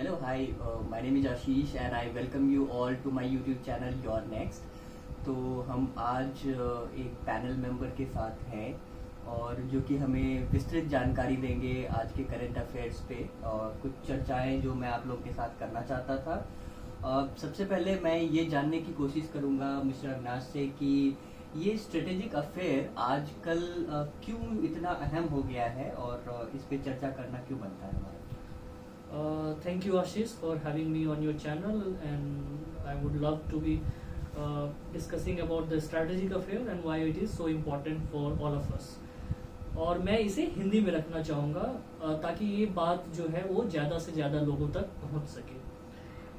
Hello, hi, my name is Ashish and I welcome you all to my YouTube channel Your Next। तो हम आज एक panel member के साथ हैं और जो कि हमें विस्तृत जानकारी देंगे आज के करंट अफेयर्स पे और कुछ चर्चाएं जो मैं आप लोग के साथ करना चाहता था। सबसे पहले मैं ये जानने की कोशिश करूँगा मिस्टर अविनाश से कि ये स्ट्रेटेजिक अफेयर आजकल क्यों इतना अहम हो गया है और इस पे चर्चा करना क्यों बनता है हमारा। Thank you, Ashish, for having me on your channel, and I would love to be discussing about the strategic affair and why it is so important for all of us. और मैं इसे हिंदी में रखना चाहूँगा ताकि ये बात जो है वो ज़्यादा से ज़्यादा लोगों तक पहुँच सके।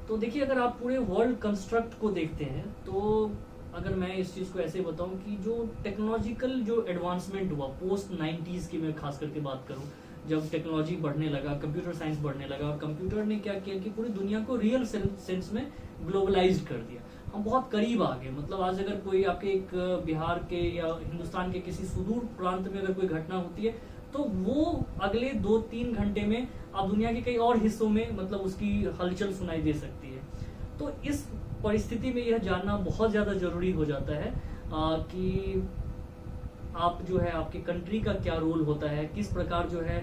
तो देखिए, अगर आप पूरे वर्ल्ड कंस्ट्रक्ट को देखते हैं तो अगर मैं इस चीज़ को ऐसे बताऊं कि जो टेक्नोलॉजिकल जो एडवांसमेंट हुआ पोस्ट 90s की मैं खास करके बात करूं, जब टेक्नोलॉजी बढ़ने लगा, कंप्यूटर साइंस बढ़ने लगा और कंप्यूटर ने क्या किया कि पूरी दुनिया को रियल सेंस में ग्लोबलाइज्ड कर दिया। हम बहुत करीब आ गए। मतलब आज अगर कोई आपके एक बिहार के या हिंदुस्तान के किसी सुदूर प्रांत में अगर कोई घटना होती है तो वो अगले 2-3 घंटे में आप दुनिया के कई और हिस्सों में मतलब उसकी हलचल सुनाई दे सकती है। तो इस परिस्थिति में यह जानना बहुत ज़्यादा जरूरी हो जाता है कि आप जो है आपके कंट्री का क्या रोल होता है, किस प्रकार जो है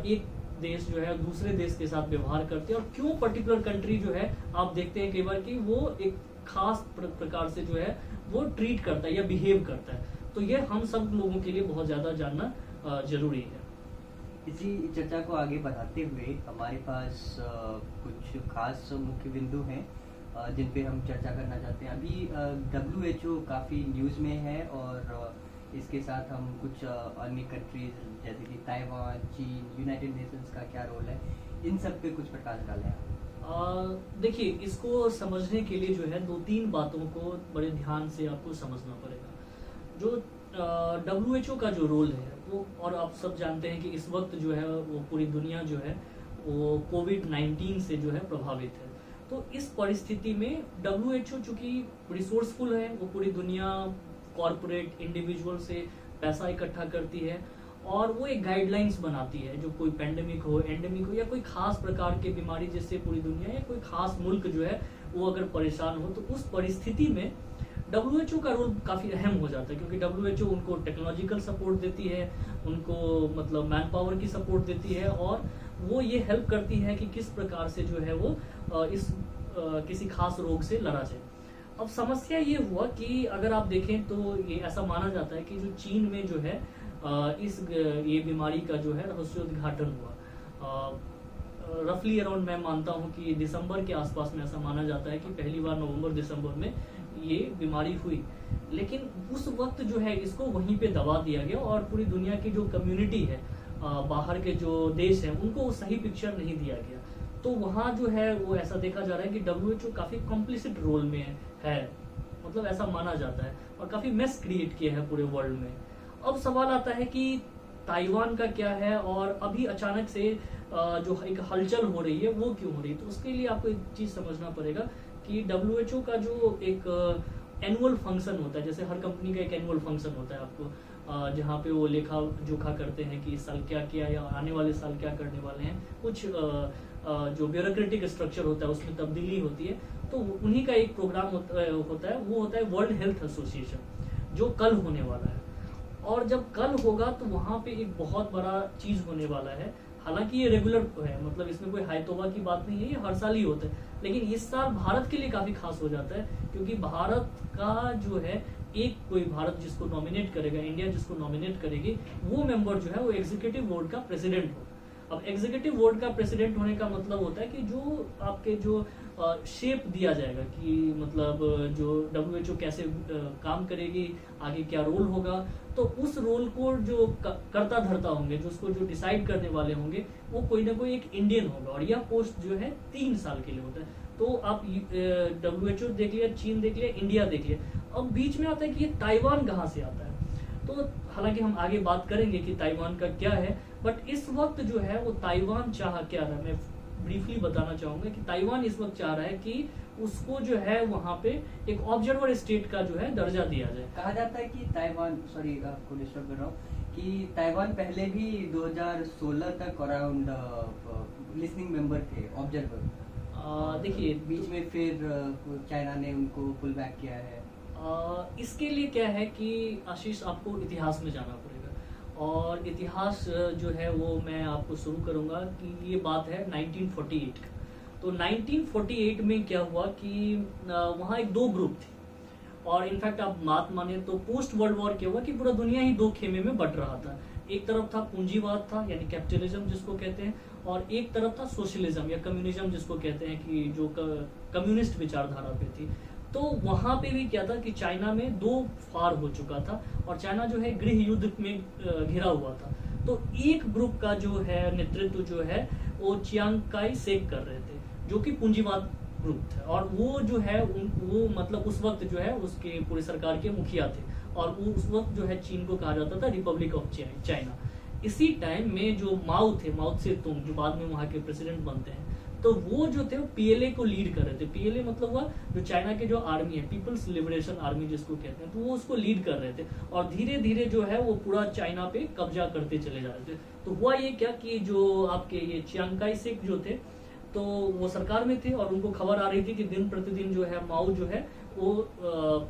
एक देश जो है दूसरे देश के साथ व्यवहार करते हैं और क्यों पर्टिकुलर कंट्री जो है आप देखते हैं कई बार कि वो एक खास प्रकार से जो है वो ट्रीट करता है या बिहेव करता है। तो ये हम सब लोगों के लिए बहुत ज़्यादा जानना जरूरी है। इसी चर्चा को आगे बढ़ाते हुए हमारे पास कुछ खास मुख्य बिंदु हैं जिन पे हम चर्चा करना चाहते हैं। अभी WHO काफ़ी न्यूज़ में है और इसके साथ हम कुछ अन्य कंट्रीज जैसे कि ताइवान, चीन, यूनाइटेड नेशंस का क्या रोल है, इन सब पे कुछ प्रकाश डालें आप। देखिए, इसको समझने के लिए जो है 2-3 बातों को बड़े ध्यान से आपको समझना पड़ेगा। जो WHO का जो रोल है वो, और आप सब जानते हैं कि इस वक्त जो है वो पूरी दुनिया जो है वो कोविड-19 से जो है प्रभावित है। तो इस परिस्थिति में WHO चूंकि रिसोर्सफुल है, वो पूरी दुनिया कॉर्पोरेट इंडिविजुअल से पैसा इकट्ठा करती है और वो एक गाइडलाइंस बनाती है। जो कोई पेंडेमिक हो, एंडेमिक हो या कोई खास प्रकार की बीमारी जिससे पूरी दुनिया या कोई खास मुल्क जो है वो अगर परेशान हो तो उस परिस्थिति में WHO का रोल काफ़ी अहम हो जाता है, क्योंकि WHO उनको टेक्नोलॉजिकल सपोर्ट देती है, उनको मतलब मैन पावर की सपोर्ट देती है और वो ये हेल्प करती है कि किस प्रकार से जो है वो किसी खास रोग से लड़ा जाए। अब समस्या ये हुआ कि अगर आप देखें तो ये ऐसा माना जाता है कि जो चीन में जो है ये बीमारी का जो है रहस्योद्घाटन हुआ रफली अराउंड, मैं मानता हूँ कि दिसंबर के आसपास में ऐसा माना जाता है कि पहली बार नवंबर-दिसंबर में ये बीमारी हुई। लेकिन उस वक्त जो है इसको वहीं पे दबा दिया गया और पूरी दुनिया की जो कम्युनिटी है, बाहर के जो देश हैं, उनको सही पिक्चर नहीं दिया गया। तो वहाँ जो है वो ऐसा देखा जा रहा है कि WHO काफ़ी कॉम्प्लिसिट रोल में है, मतलब ऐसा माना जाता है और काफ़ी मेस क्रिएट किया है पूरे वर्ल्ड में। अब सवाल आता है कि ताइवान का क्या है और अभी अचानक से जो एक हलचल हो रही है वो क्यों हो रही है। तो उसके लिए आपको एक चीज़ समझना पड़ेगा कि WHO का जो एक एनुअल फंक्शन होता है, जैसे हर कंपनी का एक एनुअल फंक्शन होता है आपको जहाँ पे वो लेखा जोखा करते हैं कि इस साल क्या किया या आने वाले साल क्या करने वाले हैं। कुछ जो ब्यूरोक्रेटिक स्ट्रक्चर होता है उसमें तब्दीली होती है। तो उन्हीं का एक प्रोग्राम होता है, वो होता है वर्ल्ड हेल्थ एसोसिएशन, जो कल होने वाला है। और जब कल होगा तो वहाँ पे एक बहुत बड़ा चीज़ होने वाला है। हालांकि ये रेगुलर है, मतलब इसमें कोई हायतोबा की बात नहीं है, ये हर साल ही होता है। लेकिन इस साल भारत के लिए काफ़ी खास हो जाता है, क्योंकि भारत का जो है कोई भारत जिसको नॉमिनेट करेगा, इंडिया जिसको नॉमिनेट करेगी, वो मेंबर जो है वो एग्जीक्यूटिव बोर्ड का प्रेसिडेंट हो। अब एग्जीक्यूटिव बोर्ड का प्रेसिडेंट होने का मतलब होता है कि जो आपके जो शेप दिया जाएगा कि मतलब जो WHO कैसे काम करेगी, आगे क्या रोल होगा, तो उस रोल को जो करता धरता होंगे, जो उसको जो डिसाइड करने वाले होंगे, वो कोई ना कोई एक इंडियन होगा और यह पोस्ट जो है 3 साल के लिए होता है। तो आप WHO देख लिया, चीन देख लिया, इंडिया देख लिया। अब बीच में आता है कि ये ताइवान कहाँ से आता है। तो हालांकि हम आगे बात करेंगे कि ताइवान का क्या है, बट इस वक्त जो है वो ताइवान चाह क्या रहा है, मैं ब्रीफली बताना चाहूंगा कि ताइवान इस वक्त चाह रहा है कि उसको जो है वहाँ पे एक ऑब्जर्वर स्टेट का जो है दर्जा दिया जाए। कहा जाता है कि ताइवान, सॉरी आपको डिस्टर्ब कर रहा हूँ, कि ताइवान पहले भी 2016 तक अराउंड लिसनिंग मेंबर थे, ऑब्जर्वर। देखिए बीच में फिर चाइना ने उनको पुल बैक किया है। इसके लिए क्या है कि आशीष आपको इतिहास में जाना पड़ेगा, और इतिहास जो है वो मैं आपको शुरू करूंगा कि ये बात है 1948 का। तो 1948 में क्या हुआ कि वहाँ एक दो ग्रुप थे, और इनफैक्ट आप बात माने तो पोस्ट वर्ल्ड वॉर क्या हुआ कि पूरा दुनिया ही दो खेमे में बट रहा था। एक तरफ था पूंजीवाद था, यानी कैपिटलिज्म जिसको कहते हैं, और एक तरफ था सोशलिज्म या कम्युनिज्म जिसको कहते हैं, कि जो कम्युनिस्ट विचारधारा पे थी। तो वहां पे भी क्या था कि चाइना में दो फार हो चुका था, और चाइना जो है गृह युद्ध में घिरा हुआ था। तो एक ग्रुप का जो है नेतृत्व जो है वो चियांग काई शेक कर रहे थे, जो कि पूंजीवाद ग्रुप था, और वो जो है वो मतलब उस वक्त जो है उसके पूरे सरकार के मुखिया थे, और वो उस वक्त जो है चीन को कहा जाता था रिपब्लिक ऑफ चाइना। इसी टाइम में जो माओ थे, माओ से तुंग, जो बाद में वहाँ के प्रेसिडेंट बनते हैं, तो वो जो थे वो पीएलए को लीड कर रहे थे। पीएलए मतलब हुआ जो चाइना के जो आर्मी है, पीपल्स लिबरेशन आर्मी जिसको कहते हैं, तो वो उसको लीड कर रहे थे, और धीरे धीरे जो है वो पूरा चाइना पे कब्जा करते चले जा रहे थे। तो हुआ ये क्या कि जो आपके ये चियांग काई शेक जो थे, तो वो सरकार में थे, और उनको खबर आ रही थी कि दिन प्रतिदिन जो है माओ जो है वो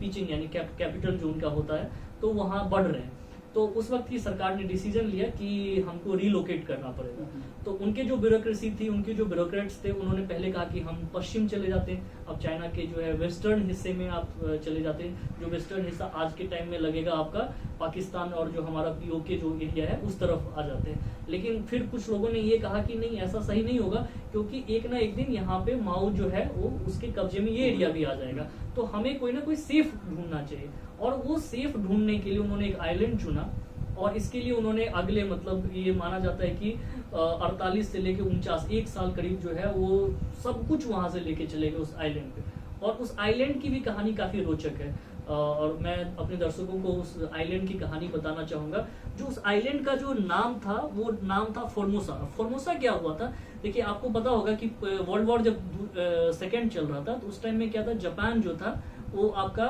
पीचिंग यानी कैपिटल जो उनका होता है, तो वहाँ बढ़ रहे हैं। तो उस वक्त की सरकार ने डिसीजन लिया कि हमको रिलोकेट करना पड़ेगा। तो उनके जो ब्यूरोक्रेसी थी, उनके जो ब्यूरोक्रेट्स थे, उन्होंने पहले कहा कि हम पश्चिम चले जाते हैं, अब चाइना के जो है वेस्टर्न हिस्से में आप चले जाते हैं, जो वेस्टर्न हिस्सा आज के टाइम में लगेगा आपका पाकिस्तान और जो हमारा पीओके जो एरिया है उस तरफ आ जाते हैं। लेकिन फिर कुछ लोगों ने ये कहा कि नहीं, ऐसा सही नहीं होगा, क्योंकि एक ना एक दिन यहाँ पे माओ जो है वो उसके कब्जे में ये एरिया भी आ जाएगा, तो हमें कोई ना कोई सेफ ढूंढना चाहिए। और वो सेफ ढूंढने के लिए उन्होंने एक आइलैंड चुना, और इसके लिए उन्होंने अगले मतलब ये माना जाता है कि 48 से लेके 49 एक साल करीब जो है वो सब कुछ वहां से लेके चले गए उस आइलैंड पे। और उस आइलैंड की भी कहानी काफी रोचक है, और मैं अपने दर्शकों को उस आइलैंड की कहानी बताना चाहूंगा। जो उस आइलैंड का जो नाम था वो नाम था फॉर्मोसा। फॉर्मोसा क्या हुआ था, देखिए आपको पता होगा कि वर्ल्ड वॉर जब सेकेंड चल रहा था, तो उस टाइम में क्या था, जापान जो था वो आपका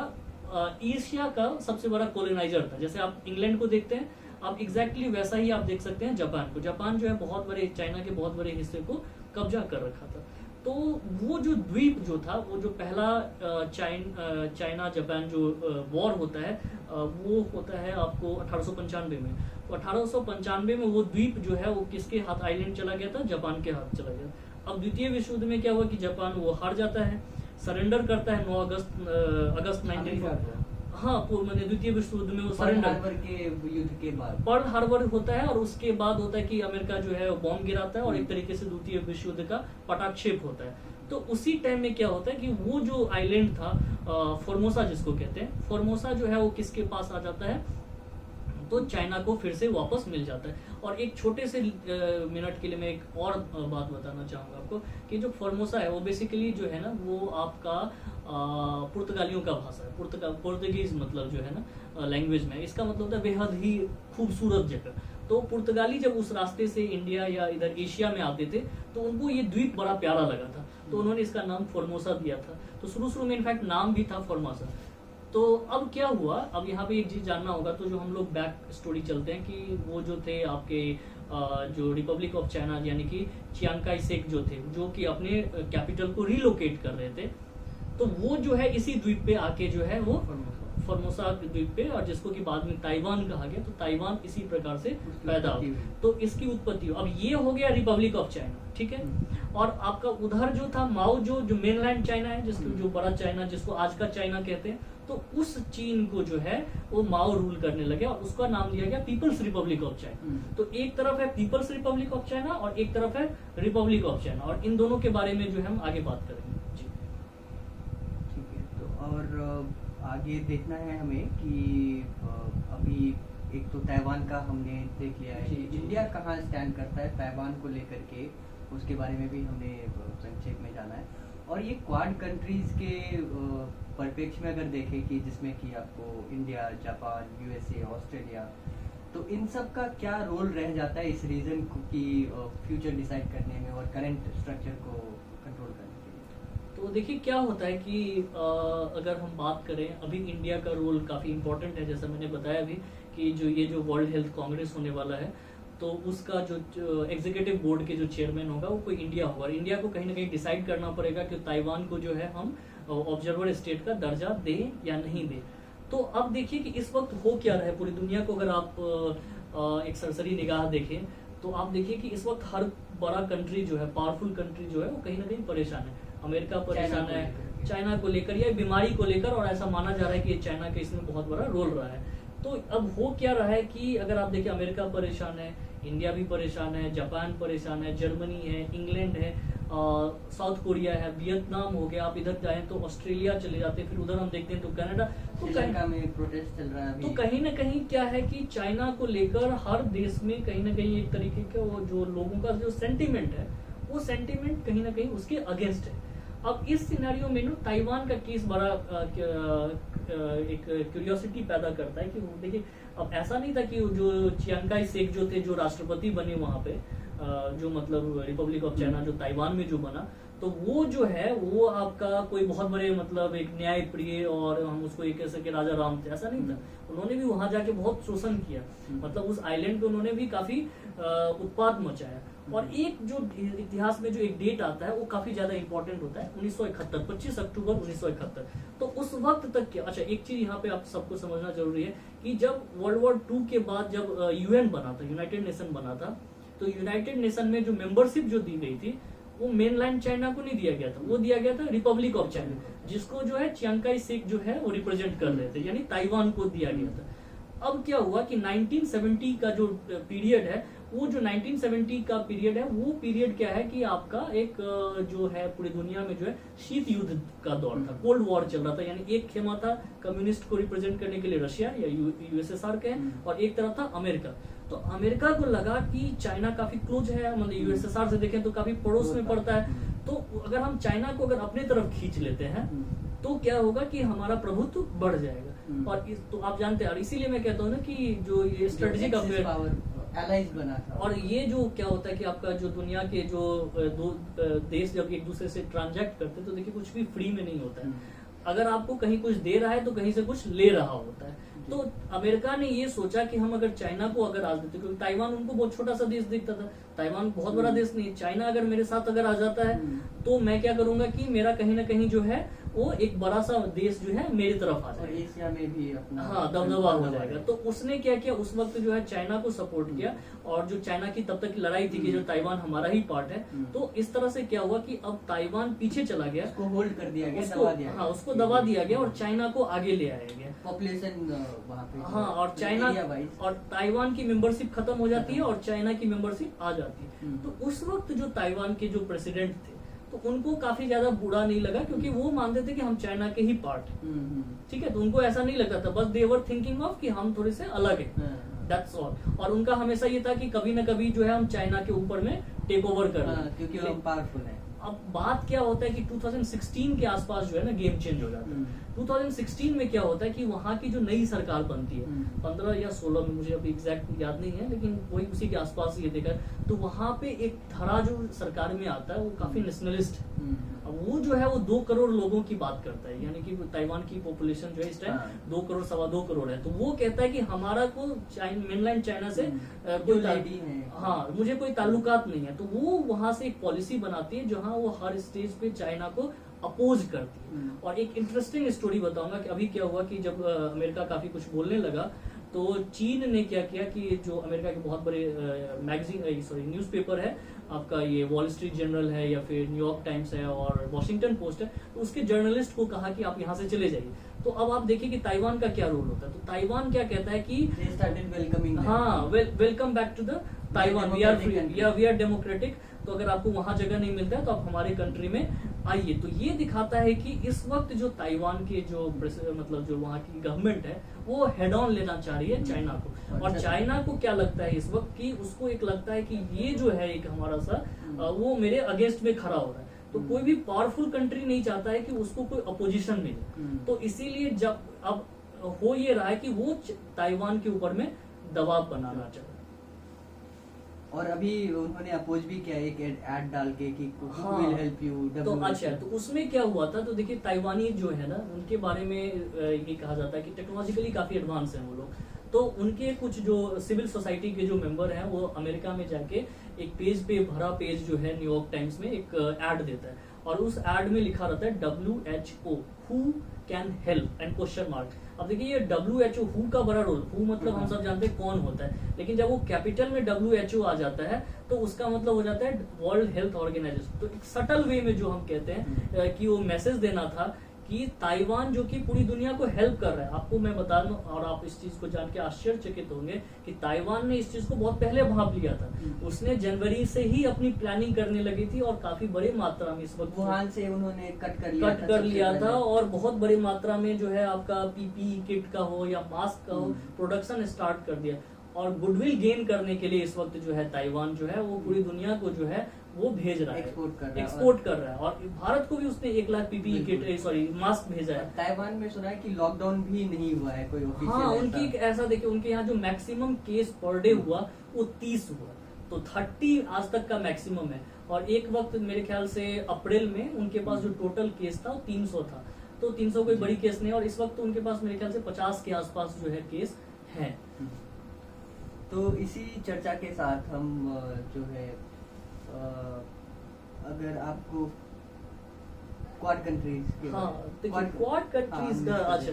एशिया का सबसे बड़ा कॉलोनाइजर था। जैसे आप इंग्लैंड को देखते हैं, आप एग्जैक्टली वैसा ही आप देख सकते हैं जापान को। जापान जो है बहुत बड़े चाइना के बहुत बड़े हिस्से को कब्जा कर रखा था। तो वो जो द्वीप जो था, वो जो पहला चाइना जापान जो वॉर होता है वो होता है आपको 1895 में। तो 1895 में वो द्वीप जो है वो किसके हाथ आइलैंड चला गया था, जापान के हाथ चला गया। अब द्वितीय विश्व युद्ध में क्या हुआ कि जापान वो हार जाता है, सरेंडर करता है 9 अगस्त 1940। हाँ, द्वितीय विश्व युद्ध में वो सरेंडर के युद्ध के बाद पर्ल हार्बर होता है, और उसके बाद होता है कि अमेरिका जो है बॉम्ब गिराता है, और एक तरीके से द्वितीय विश्व युद्ध का पटाक्षेप होता है। तो उसी टाइम में क्या होता है कि वो जो आइलैंड था फॉर्मोसा जिसको कहते हैं, फॉर्मोसा जो है वो किसके पास आ जाता है, तो चाइना को फिर से वापस मिल जाता है। और एक छोटे से मिनट के लिए मैं एक और बात बताना चाहूंगा आपको कि जो फॉर्मोसा है वो बेसिकली जो है ना वो आपका पुर्तगालियों का भाषा है। पुर्तगीज मतलब जो है ना लैंग्वेज में, इसका मतलब होता है बेहद ही खूबसूरत जगह। तो पुर्तगाली जब उस रास्ते से इंडिया या इधर एशिया में आते थे, तो उनको ये द्वीप बड़ा प्यारा लगा था, तो उन्होंने इसका नाम फॉर्मोसा दिया था। तो शुरू में इनफैक्ट नाम भी था फॉर्मोसा। तो अब क्या हुआ, अब यहाँ पे एक चीज जानना होगा, तो जो हम लोग बैक स्टोरी चलते हैं कि वो जो थे आपके जो रिपब्लिक ऑफ चाइना यानी कि चियांग काई शेक जो थे, जो कि अपने कैपिटल को रिलोकेट कर रहे थे, तो वो जो है इसी द्वीप पे आके जो है वो फॉर्मोसा द्वीप पे, और जिसको कि बाद में ताइवान कहा गया, तो ताइवान इसी प्रकार से पैदा हुआ। तो इसकी उत्पत्ति अब ये हो गया रिपब्लिक ऑफ चाइना, ठीक है। और आपका उधर जो था माओ जो मेनलैंड चाइना है, जिसको जो बड़ा चाइना जिसको आज का चाइना कहते हैं, तो उस चीन को जो है वो माओ रूल करने लगे, और उसका नाम दिया गया पीपल्स रिपब्लिक ऑफ चाइना। तो एक तरफ है पीपल्स रिपब्लिक ऑफ चाइना और एक तरफ है रिपब्लिक ऑफ चाइना, और इन दोनों के बारे में जो है हम आगे बात करेंगे जी। ठीक है, तो और आगे देखना है हमें कि अभी एक तो ताइवान का हमने देख लिया है, इंडिया कहाँ स्टैंड करता है ताइवान को लेकर के, उसके बारे में भी हमने संक्षेप में जाना है। और ये क्वाड कंट्रीज के परिप्रेक्ष्य में अगर देखें कि जिसमें कि आपको इंडिया, जापान, यूएसए, ऑस्ट्रेलिया, तो इन सब का क्या रोल रह जाता है इस रीजन की फ्यूचर डिसाइड करने में और करंट स्ट्रक्चर को कंट्रोल करने के लिए? तो देखिए क्या होता है कि अगर हम बात करें, अभी इंडिया का रोल काफ़ी इम्पोर्टेंट है, जैसा मैंने बताया अभी कि जो ये जो वर्ल्ड हेल्थ कांग्रेस होने वाला है, तो उसका जो एग्जीक्यूटिव बोर्ड के जो चेयरमैन होगा वो कोई इंडिया होगा, और इंडिया को कहीं ना कहीं डिसाइड करना पड़ेगा कि ताइवान को जो है हम ऑब्जर्वर स्टेट का दर्जा दें या नहीं दें। तो अब देखिए कि इस वक्त हो क्या रहा है पूरी दुनिया को, अगर आप एक सरसरी निगाह देखें तो आप देखिए कि इस वक्त हर बड़ा कंट्री जो है, पावरफुल कंट्री जो है, वो कहीं ना कहीं परेशान है। अमेरिका परेशान है चाइना को लेकर या बीमारी को लेकर, और ऐसा माना जा रहा है कि चाइना का इसमें बहुत बड़ा रोल रहा है। तो अब हो क्या रहा है कि अगर आप देखिए अमेरिका परेशान है, इंडिया भी परेशान है, जापान परेशान है, जर्मनी है, इंग्लैंड है, साउथ कोरिया है, वियतनाम हो गया, आप इधर जाएं तो ऑस्ट्रेलिया चले जाते हैं, फिर उधर हम देखते हैं तो कनाडा, तो श्रीलंका में प्रोटेस्ट चल रहा है अभी। तो कहीं ना कहीं क्या है कि चाइना को लेकर हर देश में कहीं ना कहीं एक तरीके का वो जो लोगों का जो सेंटीमेंट है, वो सेंटीमेंट कहीं ना कहीं उसके अगेंस्ट है। अब इस सिनेरियो में ना ताइवान का केस बड़ा एक क्यूरियोसिटी पैदा करता है कि देखिए अब ऐसा नहीं था कि जो चियांग काई शेक जो थे, जो राष्ट्रपति बने वहां पे, जो मतलब रिपब्लिक ऑफ चाइना जो ताइवान में जो बना, तो वो जो है वो आपका कोई बहुत बड़े मतलब एक न्याय प्रिय और हम उसको एक कह सके राजा राम थे, ऐसा नहीं था। उन्होंने भी वहां जाके बहुत शोषण किया, मतलब उस आइलैंड पे उन्होंने भी काफी उत्पात मचाया। और एक जो इतिहास में जो एक डेट आता है वो काफी ज्यादा इंपॉर्टेंट होता है, 1971, 25 अक्टूबर 1971। तो उस वक्त तक क्या, अच्छा एक चीज यहाँ पे आप सबको समझना जरूरी है कि जब वर्ल्ड वॉर 2 के बाद जब यूएन बना था, यूनाइटेड नेशन बना था, तो यूनाइटेड नेशन में जो मेंबरशिप जो दी गई थी वो मेनलैंड चाइना को नहीं दिया गया था, वो दिया गया था रिपब्लिक ऑफ चाइना, जिसको जो है चियांग काई शेक जो है वो रिप्रेजेंट कर रहे थे, यानी ताइवान को दिया गया था। अब क्या हुआ कि 1970 का जो पीरियड है, वो जो 1970 का पीरियड है, वो पीरियड क्या है कि आपका एक जो है पूरी दुनिया में जो है शीत युद्ध का दौर था, कोल्ड वॉर चल रहा था। यानी एक खेमा था कम्युनिस्ट को रिप्रेजेंट करने के लिए रशिया या यूएसएसआर के, और एक तरफ था अमेरिका। तो अमेरिका को लगा कि चाइना काफी क्लोज है, मतलब यूएसएसआर से देखें तो काफी पड़ोस में पड़ता है, तो अगर हम चाइना को अगर अपने तरफ खींच लेते हैं तो क्या होगा कि हमारा प्रभुत्व बढ़ जाएगा। और तो आप जानते हैं, और इसीलिए मैं कहता हूँ ना कि जो ये स्ट्रेटेजिक एलाइज बना था। और ये जो क्या होता है कि आपका जो दुनिया के जो दो देश जब एक दूसरे से ट्रांजैक्ट करते हैं तो देखिए कुछ भी फ्री में नहीं होता है, अगर आपको कहीं कुछ दे रहा है तो कहीं से कुछ ले रहा होता है। तो अमेरिका ने ये सोचा कि हम अगर चाइना को अगर आज देते, क्योंकि ताइवान उनको बहुत छोटा सा देश दिखता था, ताइवान बहुत बड़ा देश नहीं है, चाइना अगर मेरे साथ अगर आ जाता है तो मैं क्या करूंगा कि मेरा कहीं ना कहीं जो है वो एक बड़ा सा देश जो है मेरी तरफ आ जाएगा, और एशिया में भी अपना हाँ दबदबा हो जाएगा। तो उसने क्या किया, उस वक्त जो है चाइना को सपोर्ट किया, और जो चाइना की तब तक की लड़ाई थी कि जो ताइवान हमारा ही पार्ट है, तो इस तरह से क्या हुआ कि अब ताइवान पीछे चला गया, उसको होल्ड कर दिया गया, उसको, हाँ उसको दबा दिया गया और चाइना को आगे ले आया गया। पॉपुलेशन वहाँ पे, हाँ, और चाइना और ताइवान की मेंबरशिप खत्म हो जाती है और चाइना की मेंबरशिप आ जाती है। तो उस वक्त जो ताइवान के जो प्रेसिडेंट थे तो उनको काफी ज्यादा बुरा नहीं लगा, क्योंकि वो मानते थे कि हम चाइना के ही पार्ट हैं, ठीक है। तो उनको ऐसा नहीं लगता था, बस दे वर थिंकिंग ऑफ कि हम थोड़े से अलग है, दैट्स ऑल। और उनका हमेशा ये था कि कभी ना कभी जो है हम चाइना के ऊपर में टेक ओवर कर रहे हैं, क्योंकि हम पावरफुल है। अब बात क्या होता है कि 2016 के आसपास जो है ना गेम चेंज हो जाता है। 2016 में क्या होता है कि वहाँ की जो नई सरकार बनती है, 15 या 16 में, मुझे अभी एग्जैक्ट याद नहीं है, लेकिन वही उसी के आसपास ये देखा, तो वहाँ पे एक धारा जो सरकार में आता है वो काफी नेशनलिस्ट है। अब वो जो है वो 2 करोड़ लोगों की बात करता है, यानी कि ताइवान की पॉपुलेशन जो है इस टाइम 2 करोड़ 2.25 करोड़ है। तो वो कहता है कि हमारा को मेनलैंड चाइना से कोई हाँ मुझे कोई ताल्लुकात नहीं है। तो वो वहां से एक पॉलिसी बनाती है जहां वो हर स्टेज पे चाइना को अपोज करती है। और एक इंटरेस्टिंग स्टोरी बताऊंगा कि अभी क्या हुआ कि जब अमेरिका काफी कुछ बोलने लगा तो चीन ने क्या किया कि जो अमेरिका के बहुत बड़े न्यूज़पेपर है आपका, ये वॉल स्ट्रीट जर्नल है या फिर न्यूयॉर्क टाइम्स है और वॉशिंगटन पोस्ट है, तो उसके जर्नलिस्ट को कहा कि आप यहाँ से चले जाइए। तो अब आप देखिए कि ताइवान का क्या रोल होता है। तो ताइवान क्या कहता है कि हाँ welcome back to the Taiwan, we are free, we are democratic, तो अगर आपको वहां जगह नहीं मिलता है तो आप हमारे कंट्री में आइए। तो ये दिखाता है कि इस वक्त जो ताइवान के जो मतलब जो वहाँ की गवर्नमेंट है वो हेड ऑन लेना चाह रही है चाइना को। और चाइना को क्या लगता है इस वक्त कि उसको एक लगता है कि ये जो है एक हमारा सा वो मेरे अगेंस्ट में खड़ा हो रहा है। तो कोई भी पावरफुल कंट्री नहीं चाहता है कि उसको कोई अपोजिशन मिले। तो इसीलिए जब अब हो ये रहा है कि वो ताइवान के ऊपर में दबाव बनाना चाहता है। और अभी उन्होंने अपोज भी किया एक ऐड डाल के कि हाँ, will help you, तो अच्छा, तो उसमें क्या हुआ था, तो देखिए ताइवानी जो है ना उनके बारे में ये कहा जाता है कि टेक्नोलॉजिकली काफी एडवांस है वो लोग। तो उनके कुछ जो सिविल सोसाइटी के जो मेंबर हैं वो अमेरिका में जाके एक पेज पे भरा पेज जो है न्यूयॉर्क टाइम्स में एक ऐड देता है, और उस ऐड में लिखा रहता है WHO who can help and question mark. अब देखिए ये WHO हु का बड़ा रोल, हु मतलब हम सब जानते हैं कौन होता है, लेकिन जब वो कैपिटल में WHO आ जाता है तो उसका मतलब हो जाता है वर्ल्ड हेल्थ ऑर्गेनाइजेशन। तो एक सटल वे में जो हम कहते हैं कि वो मैसेज देना था कि ताइवान जो कि पूरी दुनिया को हेल्प कर रहा है। आपको मैं बता दूं, और आप इस चीज को जान के आश्चर्यचकित होंगे कि ताइवान ने इस चीज को बहुत पहले भांप लिया था। उसने जनवरी से ही अपनी प्लानिंग करने लगी थी और काफी बड़ी मात्रा में इस वक्त वुहान से उन्होंने कट कर लिया था और बहुत बड़ी मात्रा में जो है आपका PPE किट का हो या मास्क का हो प्रोडक्शन स्टार्ट कर दिया। और गुडविल गेन करने के लिए इस वक्त जो है ताइवान जो है वो पूरी दुनिया को जो है वो भेज रहा है, एक्सपोर्ट कर रहा है। और भारत को भी उसने 1 लाख PPE किट मास्क भेजा है। ताइवान में सुना है कि लॉकडाउन भी नहीं हुआ है कोई ऑफिशियल। हाँ, उनकी ऐसा देखिए, उनके यहाँ जो मैक्सिमम केस पर डे हुआ वो 30 हुआ, तो 30 आज तक का मैक्सिमम है। और एक वक्त मेरे ख्याल से अप्रैल में उनके पास जो टोटल केस था वो 300 था, तो 300 कोई बड़ी केस नहीं। और इस वक्त उनके पास मेरे ख्याल से 50 के आसपास जो है केस है। तो इसी चर्चा के साथ हम जो है अगर आपको क्वाड कंट्रीज के क्वाड कंट्रीज का अच्छा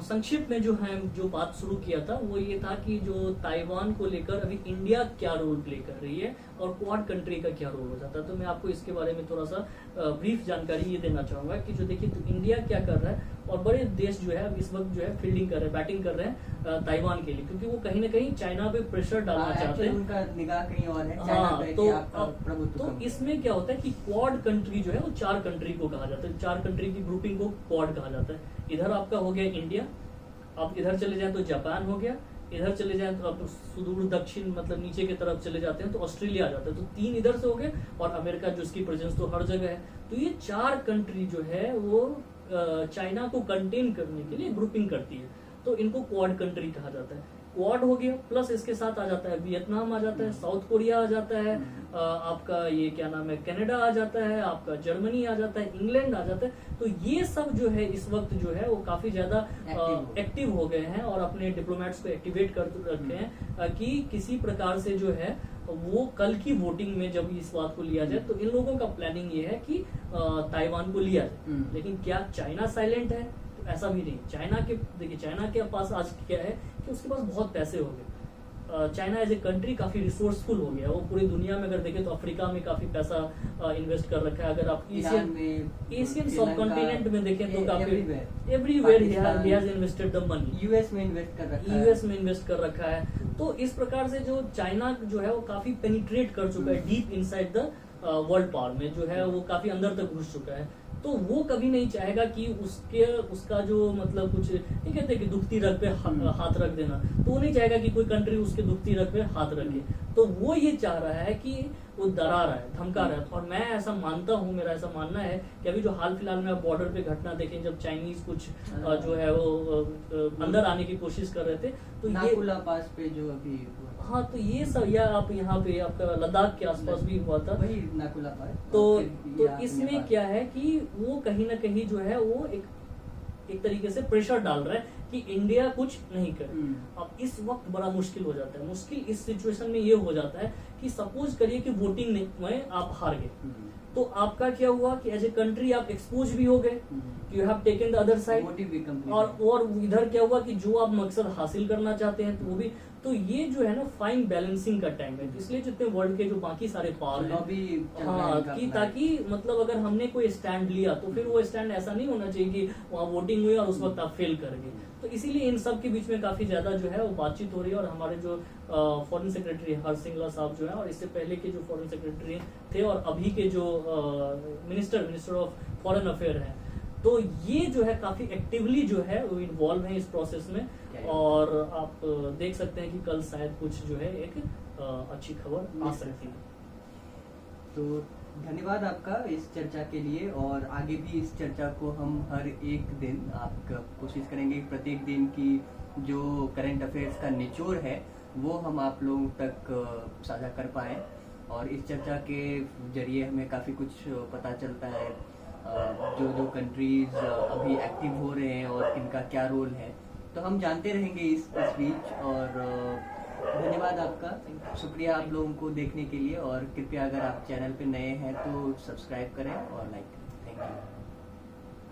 संक्षिप्त में जो है जो बात शुरू किया था वो ये था कि जो ताइवान को लेकर अभी इंडिया क्या रोल प्ले कर रही है और क्वाड कंट्री का क्या रोल हो जाता है। तो मैं आपको इसके बारे में थोड़ा सा ब्रीफ जानकारी ये देना चाहूंगा कि जो देखिए तो इंडिया क्या कर रहा है और बड़े देश जो है इस वक्त जो है फील्डिंग कर रहे हैं, बैटिंग कर रहे हैं ताइवान के लिए, क्योंकि वो कहीं ना कहीं चाइना पे प्रेशर डालना चाहते हैं। उनका निगाह कहीं और है। तो इसमें क्या होता है कि क्वाड कंट्री जो है वो 4 कंट्री को कहा जाता है, 4 कंट्री की ग्रुपिंग को क्वाड कहा जाता है। इधर आपका हो गया इंडिया, आप इधर चले जाए तो जापान हो गया, इधर चले जाए तो आप सुदूर दक्षिण मतलब नीचे की तरफ चले जाते हैं तो ऑस्ट्रेलिया आ जाता है। तो 3 इधर से हो गए और अमेरिका जो उसकी प्रेजेंस तो हर जगह है। तो ये 4 कंट्री जो है वो चाइना को कंटेन करने के लिए ग्रुपिंग करती है, तो इनको क्वाड कंट्री कहा जाता है। क्वाड हो गया, प्लस इसके साथ आ जाता है वियतनाम आ जाता है, साउथ कोरिया आ जाता है, आपका ये क्या नाम है कनाडा आ जाता है, आपका जर्मनी आ जाता है, इंग्लैंड आ जाता है। तो ये सब जो है इस वक्त जो है वो काफी ज्यादा एक्टिव हो गए हैं और अपने डिप्लोमेट्स को एक्टिवेट कर रखे हैं कि किसी प्रकार से जो है वो कल की वोटिंग में जब इस बात को लिया जाए तो इन लोगों का प्लानिंग ये है कि ताइवान को लिया जाए। लेकिन क्या चाइना साइलेंट है? तो ऐसा भी नहीं। चाइना के देखिए चाइना के पास आज क्या है कि उसके पास बहुत पैसे हो गए। चाइना एज ए कंट्री काफी रिसोर्सफुल हो गया। वो पूरी दुनिया में अगर देखें तो अफ्रीका में काफी पैसा इन्वेस्ट कर रखा है। अगर आप एशियन सब कॉन्टिनेंट में देखें तो काफी everywhere he has invested the money. US में इन्वेस्ट कर रखा है। तो इस प्रकार से जो चाइना जो है वो काफी पेनिट्रेट कर चुका है deep inside the world power में, जो है वो काफी अंदर तक घुस चुका है। तो वो कभी नहीं चाहेगा कि उसका जो मतलब कुछ नहीं कहते कि दुखती रग पे हाथ रख देना, तो वो नहीं चाहेगा कि कोई कंट्री उसके दुखती रग पे हाथ रखे। तो वो ये चाह रहा है कि वो डरा रहा है, धमका रहा है। और मैं ऐसा मानता हूँ, मेरा ऐसा मानना है कि अभी जो हाल फिलहाल में आप बॉर्डर पे घटना देखें जब चाइनीज कुछ जो है वो अंदर आने की कोशिश कर रहे थे, तो नाकुला पास पे जो अभी हाँ, तो ये सब या आप यहाँ पे आपका लद्दाख के आसपास भी हुआ था, वही नाकुला पास। तो इसमें क्या है कि वो कहीं ना कहीं जो है वो एक तरीके से प्रेशर डाल रहा है कि इंडिया कुछ नहीं करे। अब इस वक्त बड़ा मुश्किल हो जाता है। मुश्किल इस सिचुएशन में ये हो जाता है कि सपोज करिए कि वोटिंग में आप हार गए, तो आपका क्या हुआ कि एज ए कंट्री आप एक्सपोज भी हो गए, you have taken the other side, और इधर क्या हुआ कि जो आप मकसद हासिल करना चाहते हैं तो वो भी। तो ये जो है ना फाइन बैलेंसिंग का टाइम है। इसलिए जितने वर्ल्ड के जो बाकी सारे पावर हैं, हाँ, कि ताकि मतलब अगर हमने कोई स्टैंड लिया तो फिर वो स्टैंड ऐसा नहीं होना चाहिए कि वहाँ वोटिंग हुई और उस वक्त आप फेल कर गए। तो इसीलिए इन सब के बीच में काफी ज्यादा जो है वो बातचीत हो रही है। और हमारे जो फॉरेन सेक्रेटरी हर्ष सिंगला साहब जो है, और इससे पहले के जो फॉरेन सेक्रेटरी थे और अभी के जो मिनिस्टर ऑफ फॉरेन अफेयर हैं, तो ये जो है काफी एक्टिवली जो है वो इन्वॉल्व है इस प्रोसेस में। और आप देख सकते हैं कि कल शायद कुछ जो है एक अच्छी खबर आ सकती है। तो धन्यवाद आपका इस चर्चा के लिए, और आगे भी इस चर्चा को हम हर एक दिन आप कोशिश करेंगे प्रत्येक दिन की जो करंट अफेयर्स का निचोड़ है वो हम आप लोगों तक साझा कर पाएँ। और इस चर्चा के जरिए हमें काफ़ी कुछ पता चलता है, जो कंट्रीज अभी एक्टिव हो रहे हैं और इनका क्या रोल है। तो हम जानते रहेंगे इस बीच। और धन्यवाद आपका, शुक्रिया आप लोगों को देखने के लिए। और कृपया अगर आप चैनल पे नए हैं तो सब्सक्राइब करें और लाइक करें।